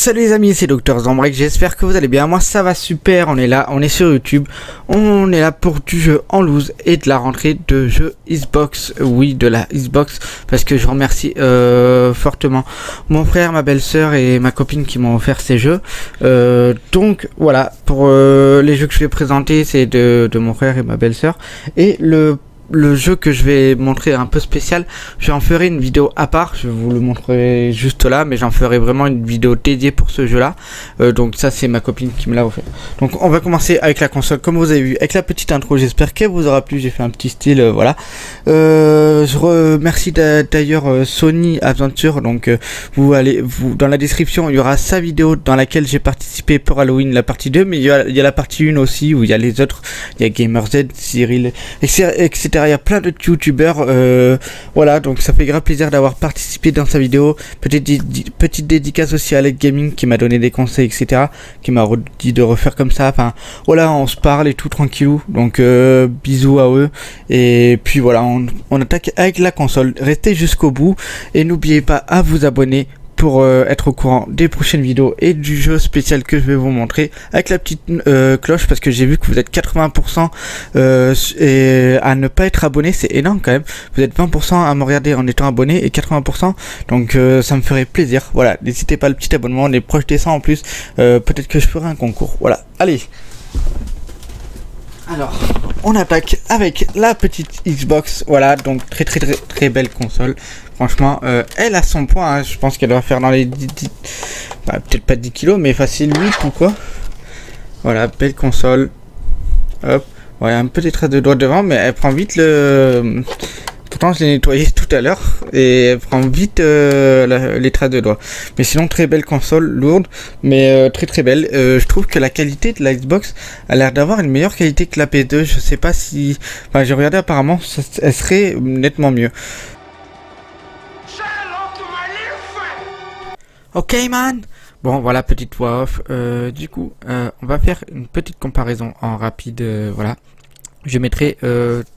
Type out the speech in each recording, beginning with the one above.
Salut les amis, c'est Dr Zambreak, j'espère que vous allez bien. Moi ça va super, on est là, on est sur YouTube. On est là pour du jeu en loose et de la rentrée de jeu Xbox. Oui, de la Xbox, parce que je remercie fortement mon frère, ma belle-sœur et ma copine qui m'ont offert ces jeux. Donc voilà, pour les jeux que je vais présenter, c'est de mon frère et ma belle-sœur. Et le jeu que je vais montrer un peu spécial, j'en ferai une vidéo à part, je vous le montrerai juste là, mais j'en ferai vraiment une vidéo dédiée pour ce jeu là. Donc ça c'est ma copine qui me l'a offert. Donc on va commencer avec la console, comme vous avez vu, avec la petite intro. J'espère qu'elle vous aura plu, j'ai fait un petit style, voilà. Je remercie d'ailleurs Sony Adventure. Donc vous dans la description il y aura sa vidéo dans laquelle j'ai participé pour Halloween, la partie 2, mais il y a la partie 1 aussi où il y a les autres, il y a GamerZ, Cyril, etc. Il y a plein de youtubeurs, voilà, donc ça fait grave plaisir d'avoir participé dans sa vidéo. Petite dédicace aussi à Alec Gaming qui m'a donné des conseils, etc., qui m'a dit de refaire comme ça. Enfin voilà, on se parle et tout tranquillou, donc bisous à eux. Et puis voilà, on attaque avec la console. Restez jusqu'au bout et n'oubliez pas à vous abonner pour être au courant des prochaines vidéos et du jeu spécial que je vais vous montrer, avec la petite cloche, parce que j'ai vu que vous êtes 80% et à ne pas être abonné. C'est énorme quand même, vous êtes 20% à me regarder en étant abonné et 80%, donc ça me ferait plaisir. Voilà, n'hésitez pas, le petit abonnement, on est proche des 100 en plus. Peut-être que je ferai un concours. Voilà, allez. Alors, on attaque avec la petite Xbox. Voilà, donc très belle console. Franchement, elle a son poids, hein. Je pense qu'elle doit faire dans les 10 bah, peut-être pas 10 kilos, mais facile 8 ou quoi. Voilà, belle console. Hop, ouais, un peu des traces de doigts devant, mais elle prend vite le... Pourtant je l'ai nettoyé tout à l'heure et elle prend vite les traces de doigts. Mais sinon très belle console, lourde, mais très belle. Je trouve que la qualité de la Xbox a l'air d'avoir une meilleure qualité que la PS2. Je sais pas si... Enfin j'ai regardé, apparemment elle serait nettement mieux. Ok man. Bon voilà, petite voix off. Du coup on va faire une petite comparaison en rapide. Voilà, je mettrai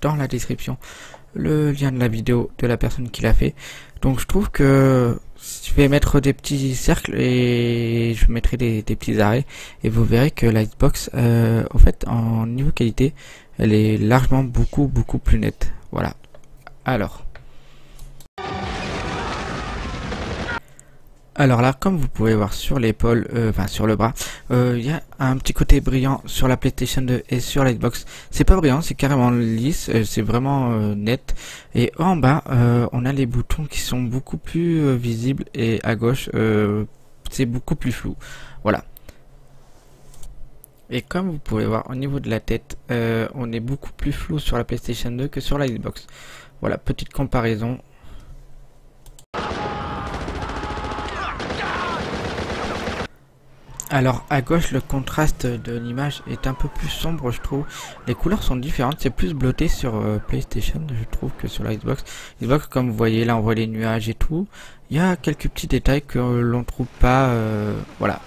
dans la description le lien de la vidéo de la personne qui l'a fait. Donc je trouve que je vais mettre des petits cercles et je mettrai des petits arrêts et vous verrez que la Xbox en fait en niveau qualité elle est largement beaucoup plus nette. Voilà. Alors là, comme vous pouvez voir sur l'épaule, enfin sur le bras, il y a un petit côté brillant sur la PlayStation 2 et sur la Xbox. C'est pas brillant, c'est carrément lisse, c'est vraiment net. Et en bas, on a les boutons qui sont beaucoup plus visibles, et à gauche, c'est beaucoup plus flou. Voilà. Et comme vous pouvez voir au niveau de la tête, on est beaucoup plus flou sur la PlayStation 2 que sur la Xbox. Voilà, petite comparaison. Alors à gauche, le contraste de l'image est un peu plus sombre, je trouve. Les couleurs sont différentes, c'est plus bleuté sur PlayStation, je trouve, que sur la Xbox. Xbox, comme vous voyez là, on voit les nuages et tout. Il y a quelques petits détails que l'on trouve pas, voilà.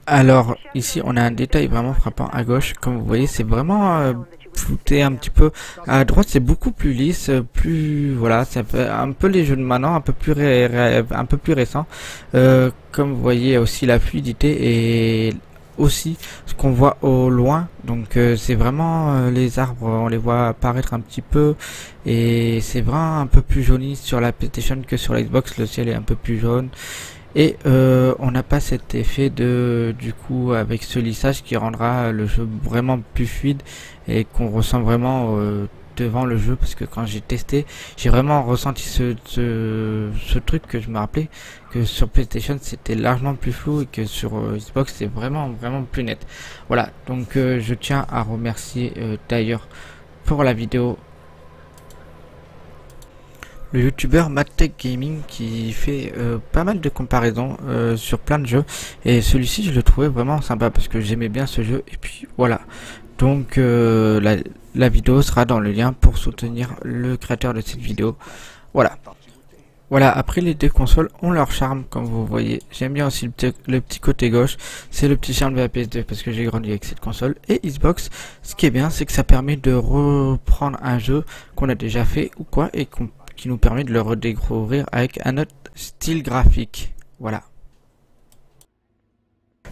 Alors ici on a un détail vraiment frappant à gauche, comme vous voyez c'est vraiment flouté un petit peu. À droite c'est beaucoup plus lisse, plus voilà, ça fait un peu les jeux de maintenant, un peu plus récent. Comme vous voyez aussi la fluidité et aussi ce qu'on voit au loin. Donc c'est vraiment les arbres, on les voit apparaître un petit peu et c'est vraiment un peu plus jauni sur la PlayStation que sur la Xbox. Le ciel est un peu plus jaune. Et on n'a pas cet effet du coup avec ce lissage qui rendra le jeu vraiment plus fluide et qu'on ressent vraiment devant le jeu, parce que quand j'ai testé, j'ai vraiment ressenti ce truc que je me rappelais que sur PlayStation c'était largement plus flou et que sur Xbox c'est vraiment plus net. Voilà, donc je tiens à remercier d'ailleurs pour la vidéo le youtubeur MadTech Gaming qui fait pas mal de comparaisons sur plein de jeux, et celui-ci je le trouvais vraiment sympa parce que j'aimais bien ce jeu. Et puis voilà, donc la vidéo sera dans le lien pour soutenir le créateur de cette vidéo. Voilà, après les deux consoles ont leur charme, comme vous voyez. J'aime bien aussi le petit côté gauche, c'est le petit charme de la PS2 parce que j'ai grandi avec cette console. Et Xbox, ce qui est bien, c'est que ça permet de reprendre un jeu qu'on a déjà fait ou quoi, et qui nous permet de le redécouvrir avec un style graphique. Voilà.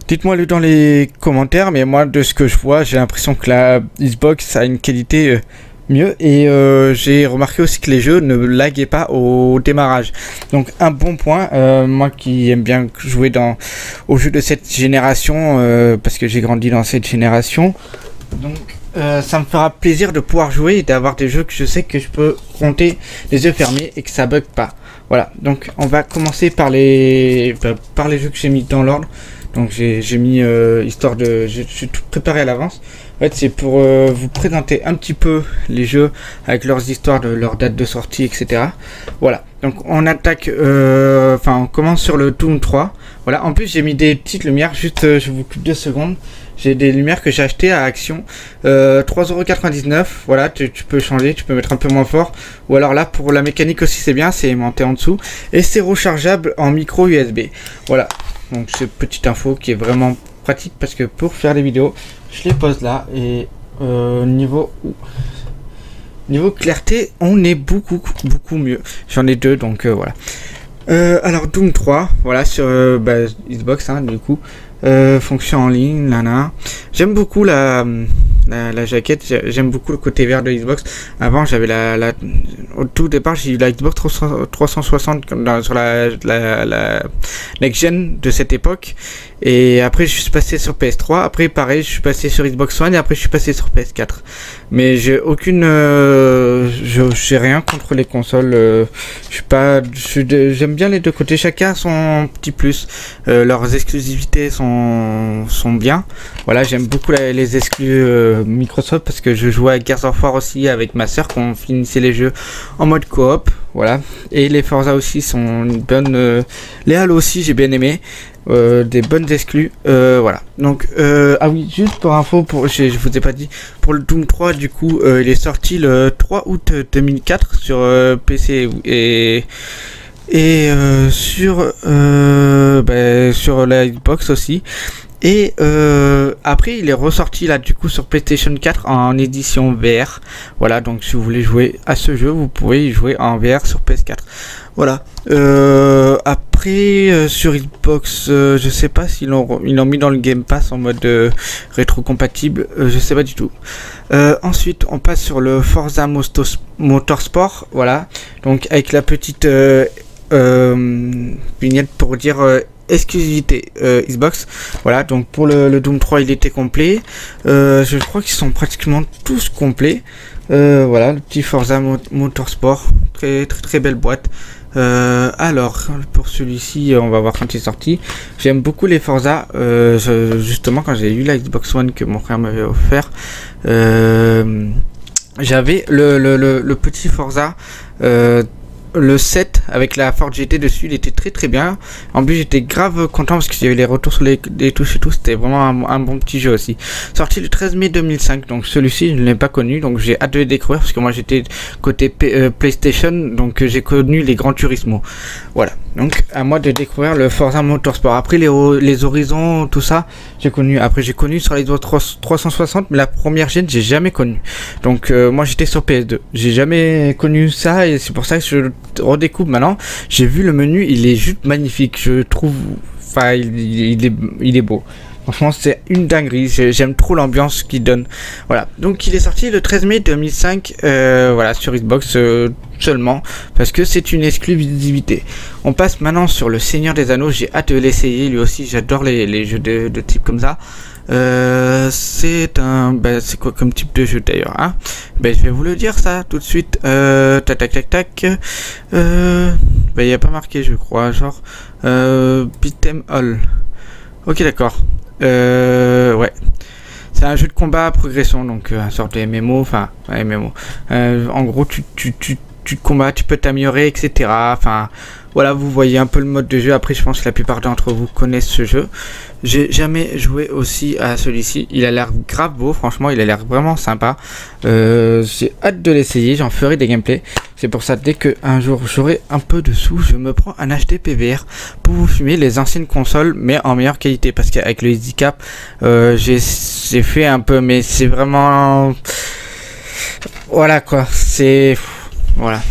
Dites-moi dans les commentaires, mais moi de ce que je vois, j'ai l'impression que la Xbox a une qualité mieux, et j'ai remarqué aussi que les jeux ne laguaient pas au démarrage. Donc un bon point, moi qui aime bien jouer aux jeux de cette génération, parce que j'ai grandi dans cette génération, donc ça me fera plaisir de pouvoir jouer et d'avoir des jeux que je sais que je peux compter les yeux fermés et que ça bug pas. Voilà, donc on va commencer par les jeux que j'ai mis dans l'ordre. Donc j'ai mis histoire de... Je suis tout préparé à l'avance. En fait c'est pour vous présenter un petit peu les jeux avec leurs histoires, de leur date de sortie, etc. Voilà, donc on attaque... on commence sur le Doom 3. Voilà, en plus j'ai mis des petites lumières, juste je vous coupe 2 secondes. J'ai des lumières que j'ai achetées à Action, 3,99€. Voilà, tu peux changer, tu peux mettre un peu moins fort. Ou alors là, pour la mécanique aussi c'est bien, c'est aimanté en dessous. Et c'est rechargeable en micro USB. Voilà. Donc c'est petite info qui est vraiment pratique parce que pour faire des vidéos, je les pose là et niveau clarté, on est beaucoup mieux. J'en ai 2 donc voilà. Alors Doom 3, voilà sur Xbox hein, du coup. Fonction en ligne, nana. J'aime beaucoup la jaquette, j'aime beaucoup le côté vert de Xbox. Avant j'avais au tout départ j'ai eu la Xbox 360 sur la next gen de cette époque, et après je suis passé sur PS3, après pareil je suis passé sur Xbox One, et après je suis passé sur PS4. Mais j'ai aucune j'ai rien contre les consoles, j'aime bien les deux côtés, chacun a son petit plus, leurs exclusivités sont bien. Voilà, j'aime beaucoup les exclus Microsoft parce que je jouais à Gears of War aussi avec ma soeur quand on finissait les jeux en mode coop. Voilà, et les Forza aussi sont une bonne, les Halo aussi j'ai bien aimé, des bonnes exclus. Voilà, donc ah oui, juste pour info, je vous ai pas dit, pour le Doom 3 du coup il est sorti le 3 août 2004 sur PC et sur la Xbox aussi. Et après il est ressorti là du coup sur PlayStation 4 en édition VR. Voilà, donc si vous voulez jouer à ce jeu, vous pouvez y jouer en VR sur PS4. Voilà. Après sur Xbox, je sais pas s'ils l'ont mis dans le Game Pass en mode rétro-compatible, je sais pas du tout. Ensuite on passe sur le Forza Motorsport. Voilà, donc avec la petite vignette pour dire exclusivité Xbox. Voilà, donc pour le Doom 3 il était complet, je crois qu'ils sont pratiquement tous complets. Voilà, le petit Forza Motorsport, très belle boîte. Alors pour celui-ci on va voir quand il est sorti. J'aime beaucoup les Forza, justement quand j'ai eu la Xbox One que mon frère m'avait offert, j'avais le petit Forza, le 7 avec la Ford GT dessus, il était très bien. En plus j'étais grave content parce qu'il y avait les retours sur les touches et tout, c'était vraiment un bon petit jeu aussi. Sorti le 13 mai 2005, donc celui-ci je ne l'ai pas connu, donc j'ai hâte de le découvrir parce que moi j'étais côté PlayStation, donc j'ai connu les Gran Turismo. Voilà, donc à moi de découvrir le Forza Motorsport. Après les Horizons, tout ça, j'ai connu sur la Xbox 360, mais la première gen j'ai jamais connu. Donc moi j'étais sur PS2, j'ai jamais connu ça, et c'est pour ça que je redécouvre maintenant. J'ai vu le menu, il est juste magnifique, je trouve. Enfin il est beau. Franchement c'est une dinguerie, j'aime trop l'ambiance qu'il donne. Voilà, donc il est sorti le 13 mai 2005, voilà, sur Xbox seulement, parce que c'est une exclusivité. On passe maintenant sur le Seigneur des Anneaux, j'ai hâte de l'essayer, lui aussi j'adore les jeux de type comme ça. C'est quoi comme type de jeu d'ailleurs, hein? Je vais vous le dire ça tout de suite. Tac. Il n'y a pas marqué, je crois, genre beat'em all. Ok, d'accord. Ouais. C'est un jeu de combat à progression, donc un sorte de MMO, enfin MMO. En gros, tu te combats, tu peux t'améliorer, etc. Enfin, voilà, vous voyez un peu le mode de jeu. Après, je pense que la plupart d'entre vous connaissent ce jeu. J'ai jamais joué aussi à celui-ci. Il a l'air grave beau, franchement, il a l'air vraiment sympa. J'ai hâte de l'essayer, j'en ferai des gameplays. C'est pour ça, dès que un jour j'aurai un peu de sous, je me prends un HD PVR pour vous filmer les anciennes consoles, mais en meilleure qualité. Parce qu'avec le SD-Cap, j'ai fait un peu, mais c'est vraiment... Voilà quoi, c'est... Voilà.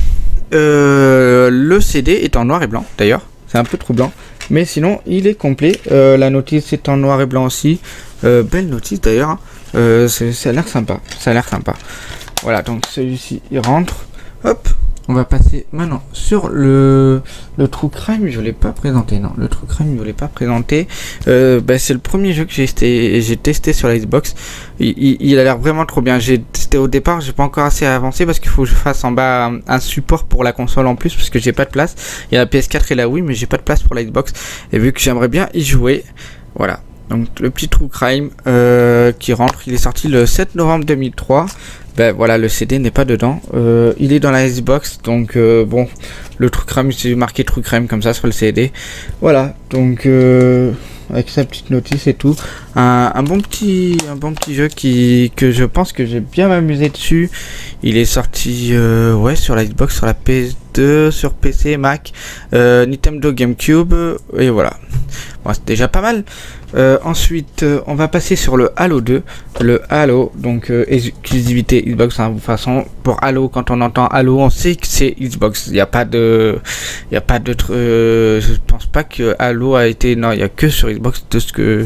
le CD est en noir et blanc d'ailleurs, c'est un peu troublant, mais sinon il est complet. La notice est en noir et blanc aussi, belle notice d'ailleurs, ça a l'air sympa, Voilà, donc celui-ci il rentre, hop. On va passer maintenant sur le True Crime. Je l'ai pas présenté, non, le True Crime je l'ai pas présenté. C'est le premier jeu que j'ai testé sur la Xbox. Il a l'air vraiment trop bien. J'ai testé au départ, j'ai pas encore assez avancé parce qu'il faut que je fasse en bas un support pour la console en plus parce que j'ai pas de place. Il y a la PS4 et la Wii mais j'ai pas de place pour la Xbox et vu que j'aimerais bien y jouer, voilà. Donc le petit True Crime qui rentre, il est sorti le 7 novembre 2003. Voilà, le CD n'est pas dedans. Il est dans la Xbox, donc bon, le True Crime, c'est marqué True Crime comme ça sur le CD. Voilà, donc avec sa petite notice et tout, un bon petit jeu que je pense que j'ai bien m'amusé dessus. Il est sorti ouais sur la Xbox, sur la PS2, sur PC, Mac, Nintendo GameCube et voilà. Bon, c'est déjà pas mal. Ensuite, on va passer sur le Halo 2. Le Halo, donc exclusivité Xbox. Hein, de toute façon, pour Halo, quand on entend Halo, on sait que c'est Xbox. Il n'y a pas de, je pense pas que Halo a été, non, il y a que sur Xbox de ce que,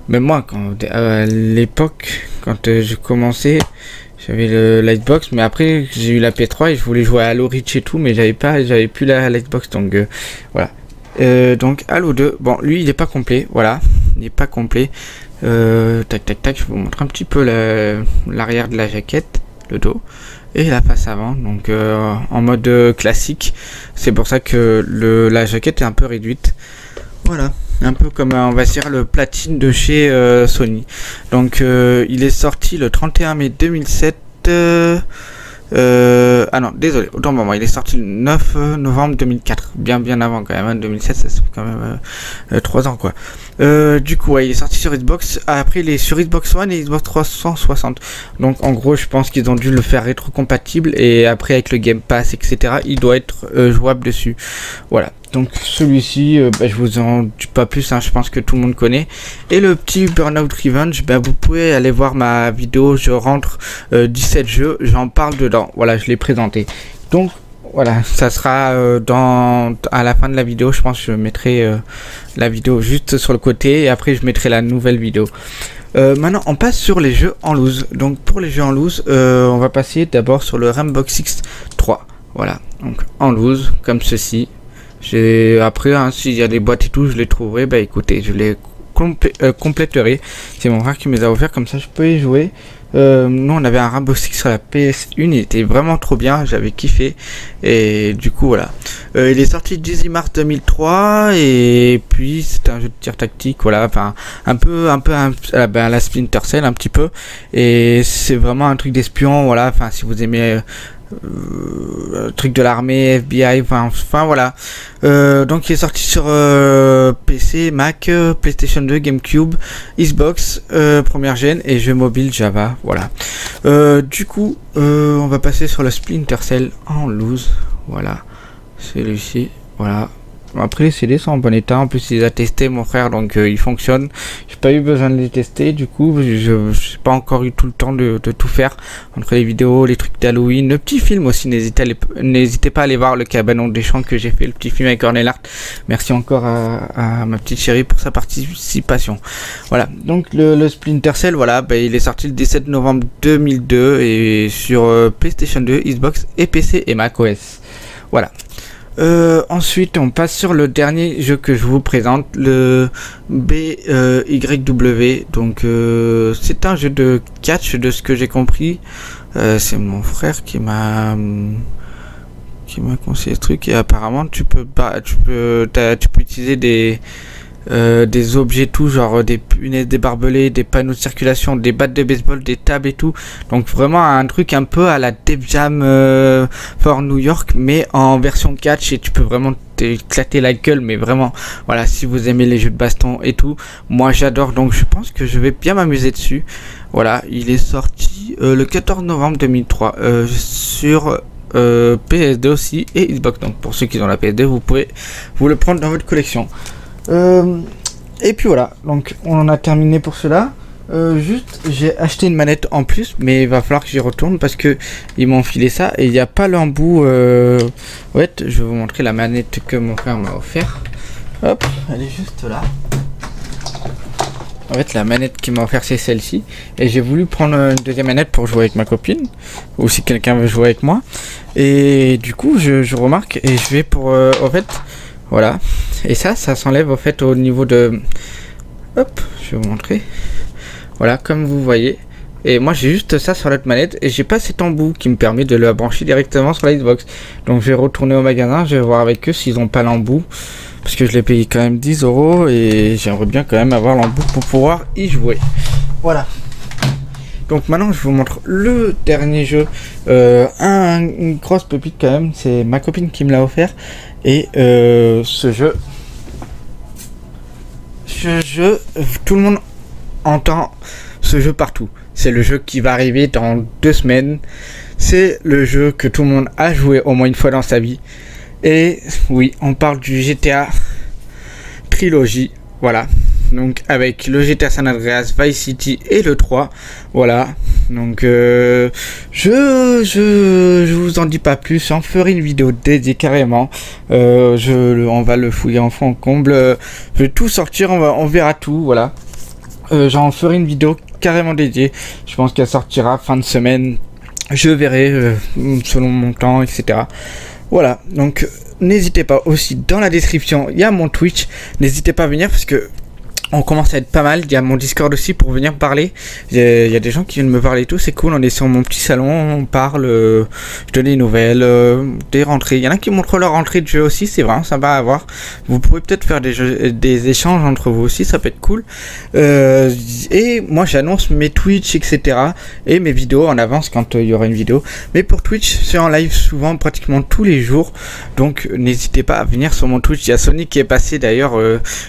même moi, à l'époque, quand j'ai commencé. J'avais la Xbox, mais après j'ai eu la PS3 et je voulais jouer à Halo Reach et tout, mais j'avais plus la Xbox, donc voilà. Donc Halo 2, bon lui il est pas complet, voilà, il est pas complet. Tac, je vous montre un petit peu l'arrière de la jaquette, le dos et la face avant, donc en mode classique. C'est pour ça que la jaquette est un peu réduite, voilà. Un peu comme on va dire le platine de chez Sony. Donc il est sorti le 31 mai 2007. Ah non, désolé, autant pour moi, il est sorti le 9 novembre 2004, bien avant quand même, hein, 2007, ça fait quand même 3 ans quoi. Du coup, ouais, il est sorti sur Xbox, après il est sur Xbox One et Xbox 360. Donc en gros, je pense qu'ils ont dû le faire rétro-compatible et après avec le Game Pass, etc., il doit être jouable dessus. Voilà. Donc celui-ci, je vous en dis pas plus, hein, je pense que tout le monde connaît. Et le petit Burnout Revenge, vous pouvez aller voir ma vidéo, je rentre 17 jeux, j'en parle dedans. Voilà, je l'ai présenté. Donc voilà, ça sera à la fin de la vidéo, je pense que je mettrai la vidéo juste sur le côté et après je mettrai la nouvelle vidéo. Maintenant on passe sur les jeux en loose. Donc pour les jeux en loose, on va passer d'abord sur le Rainbow Six 3. Voilà, donc en loose comme ceci. Après hein, s'il y a des boîtes et tout, je les trouverai, écoutez, je les compléterai. C'est mon frère qui me les a offert, comme ça je peux y jouer. Nous on avait un Rainbow Six sur la PS1, il était vraiment trop bien, j'avais kiffé et du coup voilà. Il est sorti le 18 mars 2003 et puis c'est un jeu de tir tactique, voilà, enfin un peu à la Splinter Cell un petit peu, et c'est vraiment un truc d'espion, voilà, enfin si vous aimez truc de l'armée, FBI, enfin voilà. Donc il est sorti sur PC, Mac, PlayStation 2, GameCube, Xbox, première gen et jeux mobile Java, voilà. Du coup on va passer sur le Splinter Cell en loose, voilà, celui-ci, voilà. Après les CD sont en bon état, en plus il les a testé mon frère, donc ils fonctionnent. J'ai pas eu besoin de les tester, du coup je n'ai pas encore eu tout le temps de tout faire entre les vidéos, les trucs d'Halloween, le petit film aussi. N'hésitez pas à aller voir le Cabanon des Champs que j'ai fait, le petit film avec Cornel Hart. Merci encore à ma petite chérie pour sa participation. Voilà, donc le Splinter Cell, voilà, il est sorti le 17 novembre 2002 et sur PlayStation 2, Xbox et PC et Mac OS. Voilà. Ensuite on passe sur le dernier jeu que je vous présente, le BYW. Donc c'est un jeu de catch de ce que j'ai compris. C'est mon frère qui m'a conseillé ce truc et apparemment tu peux utiliser des objets tout, genre des punaises, des barbelés, des panneaux de circulation, des battes de baseball, des tables et tout. Donc vraiment un truc un peu à la Def Jam for New York, mais en version catch, et tu peux vraiment t'éclater la gueule, mais vraiment voilà, si vous aimez les jeux de baston et tout, moi j'adore, donc je pense que je vais bien m'amuser dessus. Voilà, il est sorti le 14 novembre 2003 sur PS2 aussi et Xbox. Donc pour ceux qui ont la PS2, vous pouvez vous le prendre dans votre collection. Et puis voilà, donc on en a terminé pour cela. Juste, j'ai acheté une manette en plus, mais il va falloir que j'y retourne parce que ils m'ont filé ça et il n'y a pas l'embout. Ouais, je vais vous montrer la manette que mon frère m'a offert. Hop, elle est juste là. En fait, la manette qu'il m'a offert, c'est celle-ci. Et j'ai voulu prendre une deuxième manette pour jouer avec ma copine. Ou si quelqu'un veut jouer avec moi. Et du coup, je remarque et je vais pour... en fait, voilà. Et ça s'enlève au fait au niveau de... Hop, je vais vous montrer. Voilà, comme vous voyez. Et moi, j'ai juste ça sur l'autre manette. Et j'ai pas cet embout qui me permet de la brancher directement sur la Xbox. Donc, je vais retourner au magasin. Je vais voir avec eux s'ils ont pas l'embout. Parce que je l'ai payé quand même 10 € et j'aimerais bien quand même avoir l'embout pour pouvoir y jouer. Voilà. Donc maintenant je vous montre le dernier jeu. Une grosse pépite quand même. C'est ma copine qui me l'a offert. Et ce jeu, tout le monde entend ce jeu partout. C'est le jeu qui va arriver dans 2 semaines. C'est le jeu que tout le monde a joué au moins une fois dans sa vie. Et oui, on parle du GTA Trilogy, voilà. Donc avec le GTA San Andreas, Vice City et le 3, voilà. Donc je vous en dis pas plus. J'en ferai une vidéo dédiée carrément. On va le fouiller en fond en comble. Je vais tout sortir, on verra tout, voilà. J'en ferai une vidéo carrément dédiée. Je pense qu'elle sortira fin de semaine. Je verrai selon mon temps, etc. Voilà, donc n'hésitez pas aussi dans la description, il y a mon Twitch, n'hésitez pas à venir parce que on commence à être pas mal. Il y a mon Discord aussi pour venir parler. Il y a des gens qui viennent me parler et tout. C'est cool. On est sur mon petit salon. On parle. Je donne des nouvelles. Des rentrées. Il y en a qui montrent leur rentrée de jeu aussi. C'est vraiment sympa à voir. Vous pourrez peut-être faire des échanges entre vous aussi. Ça peut être cool. Et moi j'annonce mes Twitch, etc. Et mes vidéos en avance quand il y aura une vidéo. Mais pour Twitch, c'est en live souvent, pratiquement tous les jours. Donc n'hésitez pas à venir sur mon Twitch. Il y a Sonic qui est passé d'ailleurs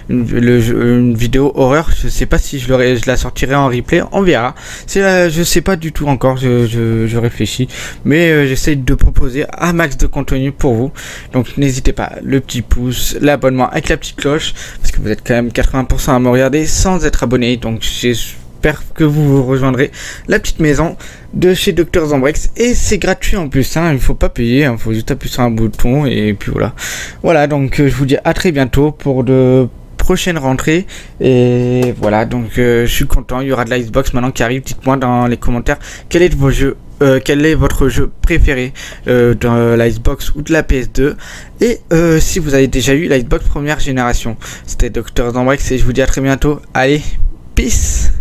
une vidéo horreur. Je sais pas si je la sortirai en replay. On verra. Je sais pas du tout encore. Je réfléchis. Mais j'essaye de proposer un max de contenu pour vous. Donc n'hésitez pas. Le petit pouce, l'abonnement avec la petite cloche. Parce que vous êtes quand même 80% à me regarder sans être abonné. Donc j'espère que vous rejoindrez la petite maison de chez Dr Zombrex. Et c'est gratuit en plus. Il faut pas payer. Il faut juste appuyer sur un bouton. Et puis voilà. Voilà. Donc je vous dis à très bientôt pour de prochaine rentrée. Et voilà, donc je suis content. Il y aura de la Xbox maintenant qui arrive. Dites-moi dans les commentaires quel est votre jeu préféré de la Xbox ou de la PS2, et si vous avez déjà eu la Xbox première génération. C'était Dr Zombrex et je vous dis à très bientôt. Allez, peace.